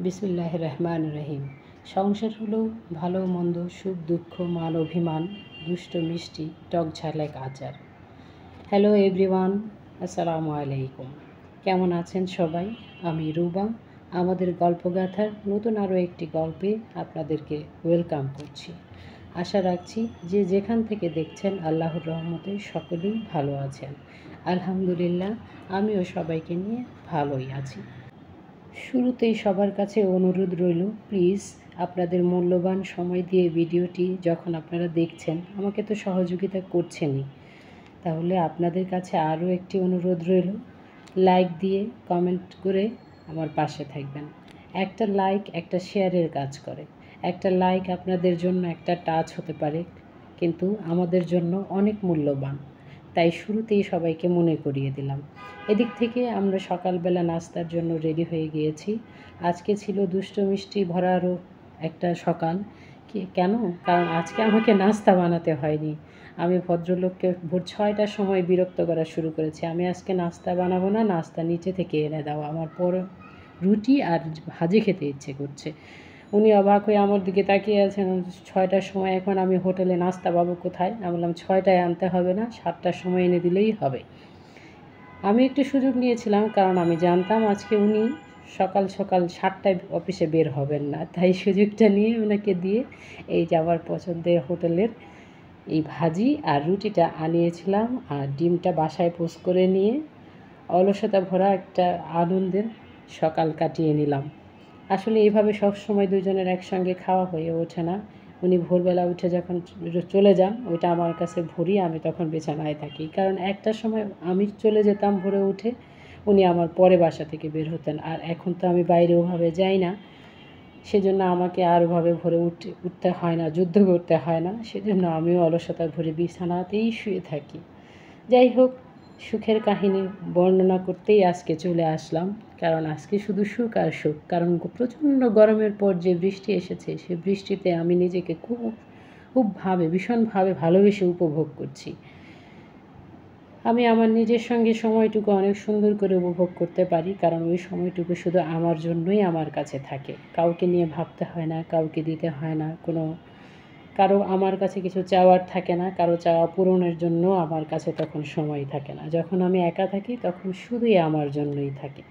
বিসমিল্লাহির রহমানির রহিম। সংসার হলো ভালো মন্দ, সুখ দুঃখ, মান অভিমান, দুষ্ট মিষ্টি, টক ঝাল এক আচার। হ্যালো এভরিওয়ান, আসসালামু আলাইকুম। কেমন আছেন সবাই? আমি রুবা। আমাদের গল্পগাথার নতুন আরও একটি গল্পে আপনাদেরকে ওয়েলকাম করছি। আশা রাখছি যে যেখান থেকে দেখছেন আল্লাহর রহমতে সকলেই ভালো আছেন। আলহামদুলিল্লাহ, আমিও সবাইকে নিয়ে ভালোই আছি। শুরুতেই সবার কাছে অনুরোধ রইল, প্লিজ আপনাদের মূল্যবান সময় দিয়ে ভিডিওটি যখন আপনারা দেখছেন, আমাকে তো সহযোগিতা করছেনই, তাহলে আপনাদের কাছে আরও একটি অনুরোধ রইল, লাইক দিয়ে কমেন্ট করে আমার পাশে থাকবেন। একটা লাইক একটা শেয়ারের কাজ করে। একটা লাইক আপনাদের জন্য একটা টাচ হতে পারে, কিন্তু আমাদের জন্য অনেক মূল্যবান। তাই শুরুতেই সবাইকে মনে করিয়ে দিলাম। এদিক থেকে আমরা সকালবেলা নাস্তার জন্য রেডি হয়ে গিয়েছি। আজকে ছিল দুষ্ট মিষ্টি ভরারও একটা সকাল। কেন? কারণ আজকে আমাকে নাস্তা বানাতে হয়নি। আমি ভদ্রলোককে ভোর 6টার সময় বিরক্ত করা শুরু করেছি, আমি আজকে নাস্তা বানাবো না, নাস্তা নিচে থেকে এনে দাও, আমার পর রুটি আর ভাজি খেতে ইচ্ছে করছে। উনি অবাক হয়ে আমার দিকে তাকিয়ে আছেন। 6টার সময় এখন আমি হোটেলে নাস্তা পাবো কোথায়? আমি বললাম 6টায় আনতে হবে না, 7টার সময় এনে দিলেই হবে। আমি একটু সুযোগ নিয়েছিলাম, কারণ আমি জানতাম আজকে উনি সকাল সকাল 7টায় অফিসে বের হবেন না, তাই সুযোগটা নিয়ে ওনাকে দিয়ে এই যে আমার পছন্দের হোটেলের এই ভাজি আর রুটিটা আনিয়েছিলাম, আর ডিমটা বাসায় পোস্ট করে নিয়ে অলসতা ভরা একটা আনন্দের সকাল কাটিয়ে নিলাম। আসলে এইভাবে সবসময় দুজনের একসঙ্গে খাওয়া হয়ে ওঠে না। উনি ভোরবেলা উঠে যখন চলে যান, ওইটা আমার কাছে ভোরই, আমি তখন বিছানায় থাকি। কারণ একটা সময় আমি চলে যেতাম ভোরে উঠে, উনি আমার পরে বাসা থেকে বের হতেন। আর এখন তো আমি বাইরে ওভাবে যাই না, সেজন্য আমাকে আর ওভাবে ভোরে উঠতে হয় না, যুদ্ধ করতে হয় না। সেজন্য আমিও অলসতা ভরে বিছানাতেই শুয়ে থাকি। যাই হোক, সুখের কাহিনী বর্ণনা করতেই আজকে চলে আসলাম, কারণ আজকে শুধু সুখ আর সুখ। কারণ প্রচণ্ড গরমের পর যে বৃষ্টি এসেছে, সে বৃষ্টিতে আমি নিজেকে ভীষণভাবে ভালোবেসে উপভোগ করছি। আমি আমার নিজের সঙ্গে সময়টুকু অনেক সুন্দর করে উপভোগ করতে পারি, কারণ ওই সময়টুকু শুধু আমার জন্যই আমার কাছে থাকে। কাউকে নিয়ে ভাবতে হয় না, কাউকে দিতে হয় না, কারো আমার কাছে কিছু চাওয়ার থাকে না, কারো চাওয়া পূরণের জন্য আমার কাছে তখন সময় থাকে না। যখন আমি একা থাকি তখন শুধুই আমার জন্যই থাকে।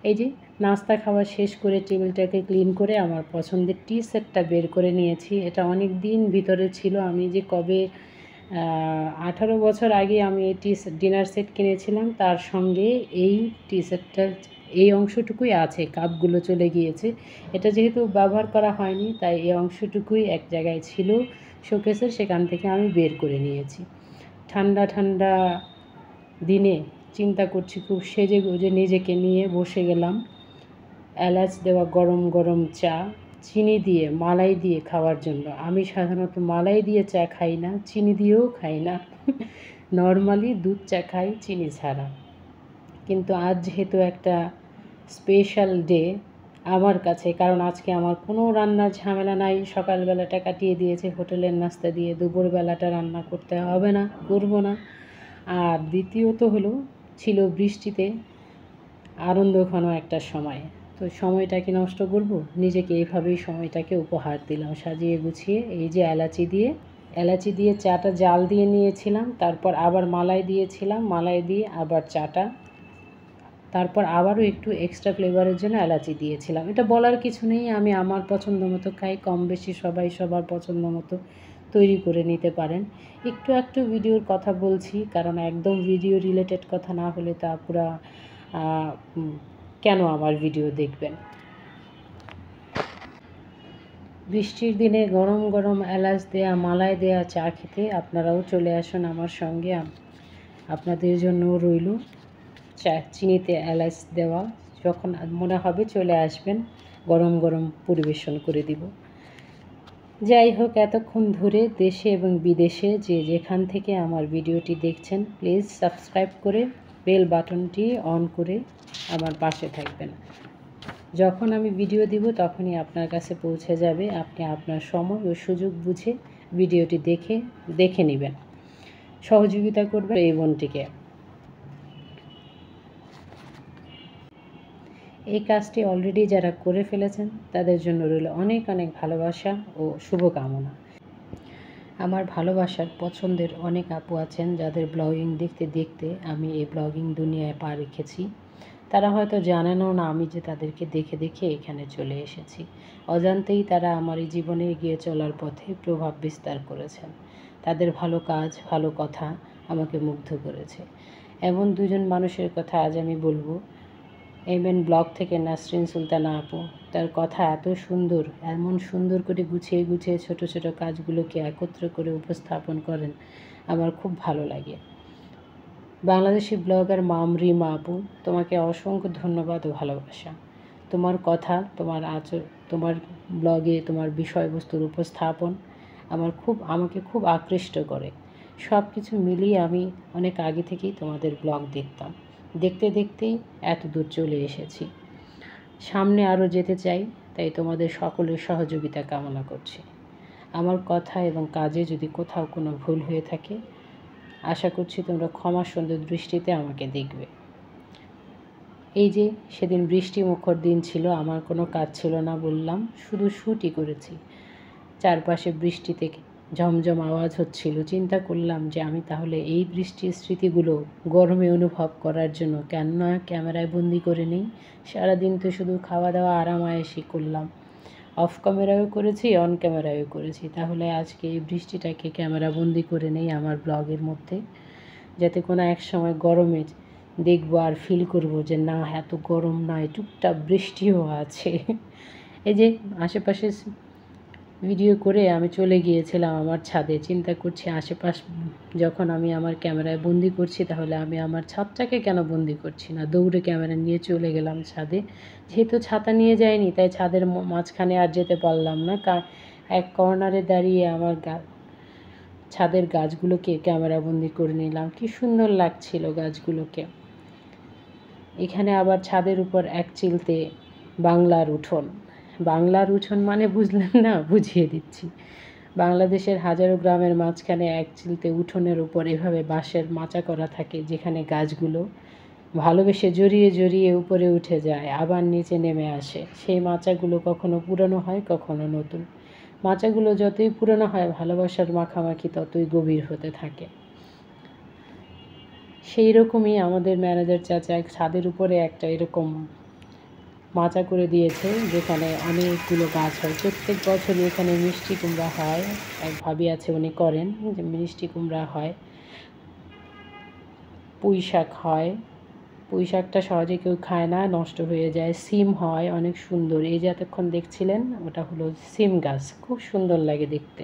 এই যে নাস্তা খাওয়া শেষ করে টেবিলটাকে ক্লিন করে আমার পছন্দের টি সেটটা বের করে নিয়েছি। এটা অনেক দিন ভিতরে ছিল। আমি যে কবে 18 বছর আগে আমি এই ডিনার সেট কিনেছিলাম, তার সঙ্গে এই টি সেটটার এই অংশটুকুই আছে, কাপগুলো চলে গিয়েছে। এটা যেহেতু ব্যবহার করা হয়নি, তাই এই অংশটুকুই এক জায়গায় ছিল শোকেসের, সেখান থেকে আমি বের করে নিয়েছি। ঠান্ডা ঠান্ডা দিনে চিন্তা করছি, খুব সেজে গুজে নিজেকে নিয়ে বসে গেলাম এলাচ দেওয়া গরম গরম চা, চিনি দিয়ে মালাই দিয়ে খাওয়ার জন্য। আমি সাধারণত মালাই দিয়ে চা খাই না, চিনি দিয়েও খাই না, নর্মালি দুধ চা খাই চিনি ছাড়া। কিন্তু আজ যেহেতু একটা স্পেশাল ডে আমার কাছে, কারণ আজকে আমার কোনো রান্নার ঝামেলা নাই, সকালবেলাটা কাটিয়ে দিয়েছে হোটেলের নাস্তা দিয়ে, দুপুরবেলাটা রান্না করতে হবে না, করবো না। আর দ্বিতীয়ত হলো, ছিল বৃষ্টিতে আনন্দঘন একটা সময়, তো সময়টাকে নষ্ট করবো? নিজেকে এইভাবেই সময়টাকে উপহার দিলাম সাজিয়ে গুছিয়ে। এই যে এলাচি দিয়ে চাটা জাল দিয়ে নিয়েছিলাম, তারপর আবার মালাই দিয়েছিলাম, মালাই দিয়ে আবার চাটা, তারপর আবারও একটু এক্সট্রা ফ্লেভারের জন্য এলাচি দিয়েছিলাম। এটা বলার কিছু নেই, আমি আমার পছন্দ মতো খাই, কম বেশি সবাই সবার পছন্দ মতো তৈরি করে নিতে পারেন। একটু একটু ভিডিওর কথা বলছি, কারণ একদম ভিডিও রিলেটেড কথা না হলে তা পুরা কেন আমার ভিডিও দেখবেন? বৃষ্টির দিনে গরম গরম এলাচ দেয়া মালাই দেয়া চা খেতে আপনারাও চলে আসুন আমার সঙ্গে। আপনাদের জন্যও রইল চা, চিনিতে এলাচ দেওয়া। যখন মনে হবে চলে আসবেন, গরম গরম পরিবেশন করে দিব। যাই হোক, এতক্ষণ ধরে দেশে এবং বিদেশে যে যেখান থেকে আমার ভিডিওটি দেখছেন, প্লিজ সাবস্ক্রাইব করে বেল বাটনটি অন করে আমার পাশে থাকবেন। যখন আমি ভিডিও দিব তখনই আপনার কাছে পৌঁছে যাবে। আপনি আপনার সময় ও সুযোগ বুঝে ভিডিওটি দেখে নেবেন, সহযোগিতা করবেন এই বোনটিকে। এই কাজটি অলরেডি যারা করে ফেলেছেন তাদের জন্য রইল অনেক অনেক ভালোবাসা ও শুভকামনা। আমার ভালোবাসার পছন্দের অনেক আপু আছেন যাদের ব্লগিং দেখতে দেখতে আমি এই ব্লগিং দুনিয়ায় পা রেখেছি। তারা হয়তো জানেনও না আমি যে তাদেরকে দেখে দেখে এখানে চলে এসেছি। অজান্তেই তারা আমার এই জীবনে এগিয়ে চলার পথে প্রভাব বিস্তার করেছেন। তাদের ভালো কাজ, ভালো কথা আমাকে মুগ্ধ করেছে। এমন দুজন মানুষের কথা আজ আমি বলবো। এমএন ব্লগ থেকে নাসরিন সুলতানা আপু, তার কথা এত সুন্দর, এমন সুন্দর করে গুছিয়ে গুছিয়ে ছোট ছোট কাজগুলোকে একত্র করে উপস্থাপন করেন, আমার খুব ভালো লাগে। বাংলাদেশি ব্লগার রিমা আপু, তোমাকে অসংখ্য ধন্যবাদ ও ভালোবাসা। তোমার কথা, তোমার ব্লগে তোমার বিষয়বস্তুর উপস্থাপন আমাকে খুব আকৃষ্ট করে। সব কিছু মিলিয়ে আমি অনেক আগে থেকেই তোমাদের ব্লগ দেখতাম। দেখতে দেখতেই এত দূর চলে এসেছি। সামনে আরও যেতে চাই, তাই তোমাদের সকলের সহযোগিতা কামনা করছি। আমার কথা এবং কাজে যদি কোথাও কোনো ভুল হয়ে থাকে, আশা করছি তোমরা ক্ষমা সুন্দর দৃষ্টিতে আমাকে দেখবে। এই যে সেদিন বৃষ্টি মুখর দিন ছিল, আমার কোনো কাজ ছিল না বললাম, শুধু শ্যুটই করেছি। চারপাশে বৃষ্টিতে ঝমঝম আওয়াজ হচ্ছিল। চিন্তা করলাম যে আমি তাহলে এই বৃষ্টির স্মৃতিগুলো গরমে অনুভব করার জন্য কেন না ক্যামেরায় বন্দি করে নিই। সারাদিন তো শুধু খাওয়া দাওয়া আরামায়েশই করলাম, অফ ক্যামেরায়ও করেছি, অন ক্যামেরায়ও করেছি। তাহলে আজকে এই বৃষ্টিটাকে ক্যামেরা বন্দি করে নেই আমার ব্লগের মধ্যে, যাতে কোনো এক সময় গরমে দেখবো আর ফিল করব যে না, এত গরম নয়, টুকটাক বৃষ্টিও আছে। এই যে আশেপাশে ভিডিও করে আমি চলে গিয়েছিলাম আমার ছাদে। চিন্তা করছি আশেপাশ যখন আমি আমার ক্যামেরায় বন্দি করছি, তাহলে আমি আমার ছাদটাকে কেন বন্দি করছি না। দৌড়ে ক্যামেরা নিয়ে চলে গেলাম ছাদে। যেহেতু ছাতা নিয়ে যাইনি, তাই ছাদের মাঝখানে আর যেতে পারলাম না। এক কর্নারে দাঁড়িয়ে আমার ছাদের গাছগুলোকে ক্যামেরা বন্দি করে নিলাম। কি সুন্দর লাগছিল গাছগুলোকে। এখানে আবার ছাদের উপর এক চিলতে বাংলার উঠোন। বাংলার উঠোন মানে বুঝলেন না? বুঝিয়ে দিচ্ছি। বাংলাদেশের হাজারো গ্রামের মাঝখানে এক চিলতে উঠোনের উপর এভাবে বাঁশের মাচা করা থাকে, যেখানে গাছগুলো ভালোবেসে জড়িয়ে জড়িয়ে উপরে উঠে যায়, আবার নিচে নেমে আসে। সেই মাচাগুলো কখনো পুরনো হয়, কখনো নতুন। মাচাগুলো যতই পুরনো হয়, ভালোবাসার মাখামাখি ততই গভীর হতে থাকে। সেই রকমই আমাদের ম্যানেজার চাচা ছাদের উপরে একটা এরকম মাচা করে দিয়েছে, যেখানে অনেকগুলো গাছ হয়। প্রত্যেক বছরই এখানে মিষ্টি কুমড়া হয়। এক ভাবি আছে, উনি করেন যে মিষ্টি কুমড়া হয়, পুঁই শাক হয়। পুঁই শাকটা সহজে কেউ খায় না, নষ্ট হয়ে যায়। সিম হয় অনেক সুন্দর। এই যে এতক্ষণ দেখছিলেন, ওটা হলো সিম গাছ, খুব সুন্দর লাগে দেখতে।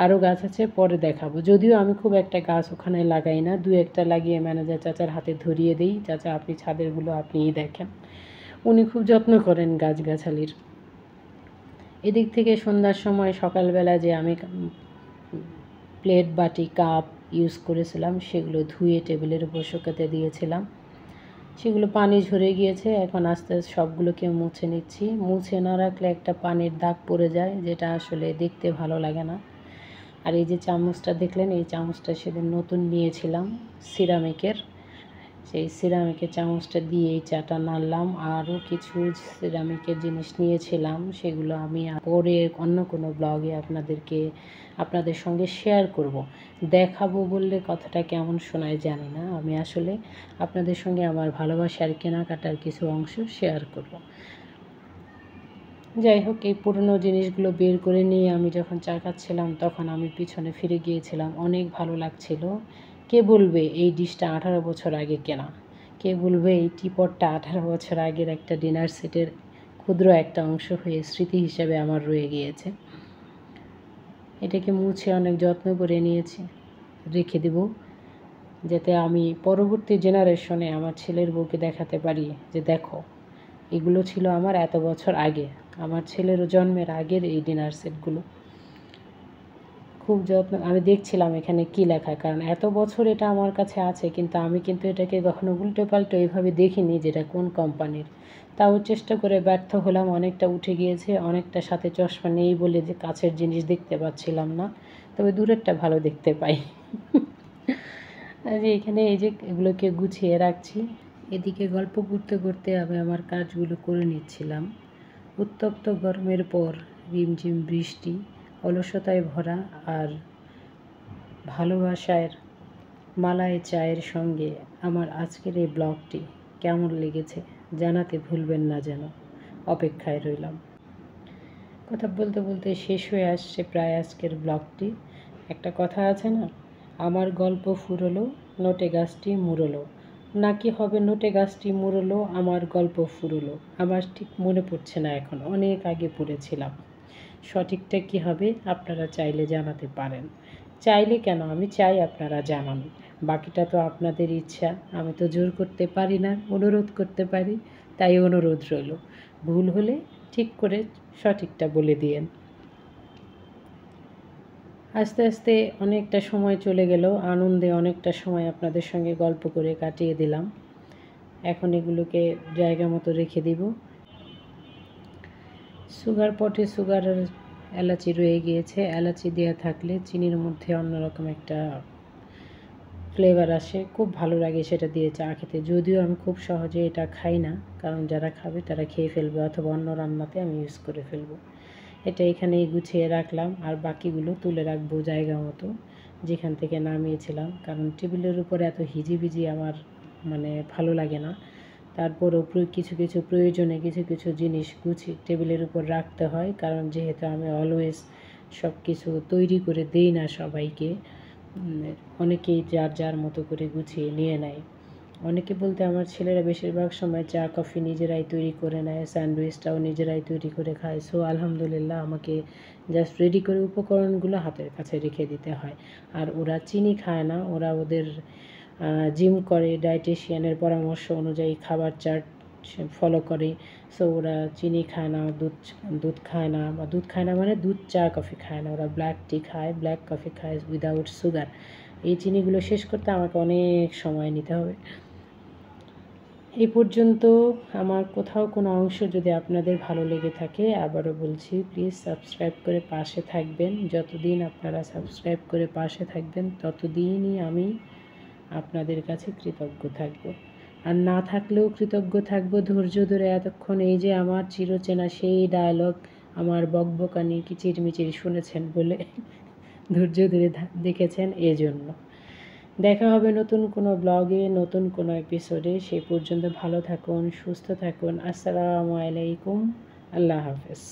আরও গাছ আছে, পরে দেখাবো। যদিও আমি খুব একটা গাছ ওখানে লাগাই না, দু একটা লাগিয়ে ম্যানেজার চাচার হাতে ধরিয়ে দিই, চাচা আপনি ছাদেরগুলো আপনিই দেখেন। উনি খুব যত্ন করেন গাছগাছালির। এদিক থেকে সন্ধ্যার সময় সকালবেলা যে আমি প্লেট, বাটি, কাপ ইউজ করেছিলাম, সেগুলো ধুয়ে টেবিলের উপর শুকাতে দিয়েছিলাম। সেগুলো পানি ঝরে গিয়েছে, এখন আস্তে আস্তে সবগুলোকে মুছে নিচ্ছি। মুছে না রাখলে একটা পানির দাগ পড়ে যায়, যেটা আসলে দেখতে ভালো লাগে না। আর এই যে চামচটা দেখলেন, এই চামচটা সেদিন নতুন নিয়েছিলাম সিরামিকের। সেই সিরামিকের চামচটা দিয়ে এই চাটা নাড়লাম। আরও কিছু সিরামিকের জিনিস নিয়েছিলাম, সেগুলো আমি পরে অন্য কোনো ব্লগে আপনাদের সঙ্গে শেয়ার করব। দেখাবো বললে কথাটা কেমন শোনায় জানি না। আমি আসলে আপনাদের সঙ্গে আমার ভালোবাসার কেনাকাটার কিছু অংশ শেয়ার করব। যাই হোক, এই পুরনো জিনিসগুলো বের করে নিয়ে আমি যখন চা খাচ্ছিলাম, তখন আমি পিছনে ফিরে গিয়েছিলাম। অনেক ভালো লাগছিল। কে বলবে এই ডিশটা 18 বছর আগে কেনা? কে বলবে এই টিপটটা 18 বছর আগের একটা ডিনার সেটের ক্ষুদ্র একটা অংশ হয়ে স্মৃতি হিসেবে আমার রয়ে গিয়েছে। এটাকে মুছে অনেক যত্ন করে নিয়েছি, রেখে দেব, যাতে আমি পরবর্তী জেনারেশনে আমার ছেলের বউকে দেখাতে পারি যে দেখো, এগুলো ছিল আমার এত বছর আগে, আমার ছেলের জন্মের আগের এই ডিনার সেটগুলো। খুব যত্ন। আমি দেখছিলাম এখানে কি লেখা, কারণ এত বছর এটা আমার কাছে আছে, কিন্তু আমি এটাকে কখনো উল্টো পাল্টো এইভাবে দেখিনি যেটা কোন কোম্পানির। তাও চেষ্টা করে ব্যর্থ হলাম। অনেকটা উঠে গিয়েছে, অনেকটা সাথে চশমা নেই বলে যে কাছের জিনিস দেখতে পাচ্ছিলাম না, তবে দূরেরটা ভালো দেখতে পাই। যে এখানে এই যে এগুলোকে গুছিয়ে রাখছি, এদিকে গল্প করতে করতে আমি আমার কাজগুলো করে নিচ্ছিলাম। উত্তপ্ত গরমের পর রিমঝিম বৃষ্টি, অলসতায় ভরা আর ভালোবাসার মালায় চায়ের সঙ্গে আমার আজকের এই ব্লগটি কেমন লেগেছে জানাতে ভুলবেন না যেন। অপেক্ষায় রইলাম। কথা বলতে বলতে শেষ হয়ে আসছে প্রায় আজকের ব্লগটি। একটা কথা আছে না, আমার গল্প ফুরলো নোটে গাছটি মুড়লো, নাকি হবে নোটে গাছটি মুড়লো আমার গল্প ফুরলো। আমার ঠিক মনে পড়ছে না এখন, অনেক আগে পড়েছিলাম। সঠিকটা কি হবে আপনারা চাইলে জানাতে পারেন। চাইলে কেন, আমি চাই আপনারা জানান। বাকিটা তো আপনাদের ইচ্ছা, আমি তো জোর করতে পারি না, অনুরোধ করতে পারি। তাই অনুরোধ রইল, ভুল হলে ঠিক করে সঠিকটা বলে দিয়েন। আস্তে আস্তে অনেকটা সময় চলে গেল, আনন্দে অনেকটা সময় আপনাদের সঙ্গে গল্প করে কাটিয়ে দিলাম। এখন এগুলোকে জায়গা মতো রেখে দিব। সুগার পটে সুগারের এলাচি রয়ে গিয়েছে। এলাচি দেওয়া থাকলে চিনির মধ্যে অন্যরকম একটা ফ্লেভার আসে, খুব ভালো লাগে সেটা দিয়ে চা খেতে। যদিও আমি খুব সহজে এটা খাই না, কারণ যারা খাবে তারা খেয়ে ফেলবে অথবা অন্য রান্নাতে আমি ইউজ করে ফেলবো। এটা এখানেই গুছিয়ে রাখলাম, আর বাকিগুলো তুলে রাখবো জায়গা মতো যেখান থেকে নামিয়েছিলাম, কারণ টেবিলের উপরে এত হিজিবিজি আমার ভালো লাগে না। তারপরও কিছু কিছু প্রয়োজনে কিছু কিছু জিনিস গুছিয়ে টেবিলের উপর রাখতে হয়, কারণ যেহেতু আমি অলওয়েজ সব কিছু তৈরি করে দিই না সবাইকে, অনেকেই যার যার মতো করে গুছিয়ে নিয়ে নেয়। অনেকে বলতে আমার ছেলেরা বেশিরভাগ সময় চা কফি নিজেরাই তৈরি করে নেয়, স্যান্ডউইচটাও নিজেরাই তৈরি করে খায়। সো আলহামদুলিল্লাহ, আমাকে জাস্ট রেডি করে উপকরণগুলো হাতের কাছে রেখে দিতে হয়। আর ওরা চিনি খায় না, ওরা ওদের জিম করে, ডায়েটিশিয়ানের পরামর্শ অনুযায়ী খাবার চার্ট ফলো করে। সো ওরা চিনি খায় না, দুধ খায় না, বা দুধ খায় না মানে দুধ চা কফি খায় না, ওরা ব্ল্যাক টি খায়, ব্ল্যাক কফি খায় উইদাউট সুগার। এই চিনিগুলো শেষ করতে আমাকে অনেক সময় নিতে হবে। এই পর্যন্ত আমার কোথাও কোনো অংশ যদি আপনাদের ভালো লেগে থাকে, আবারও বলছি প্লিজ সাবস্ক্রাইব করে পাশে থাকবেন। যতদিন আপনারা সাবস্ক্রাইব করে পাশে থাকবেন ততদিনই আমি আপনাদের কাছে কৃতজ্ঞ থাকব। আর না থাকলেও কৃতজ্ঞ থাকব ধৈর্য ধরে এতক্ষণ এই যে আমার চিরচেনা সেই ডায়লগ, আমার বকবকানি কিচিরমিচির শুনেছেন বলে ধৈর্য ধরে দেখেছেন, এজন্য। দেখা হবে নতুন কোনো ব্লগে, নতুন কোনো এপিসোডে। সেই পর্যন্ত ভালো থাকুন, সুস্থ থাকুন। আসসালামু আলাইকুম, আল্লাহ হাফেজ।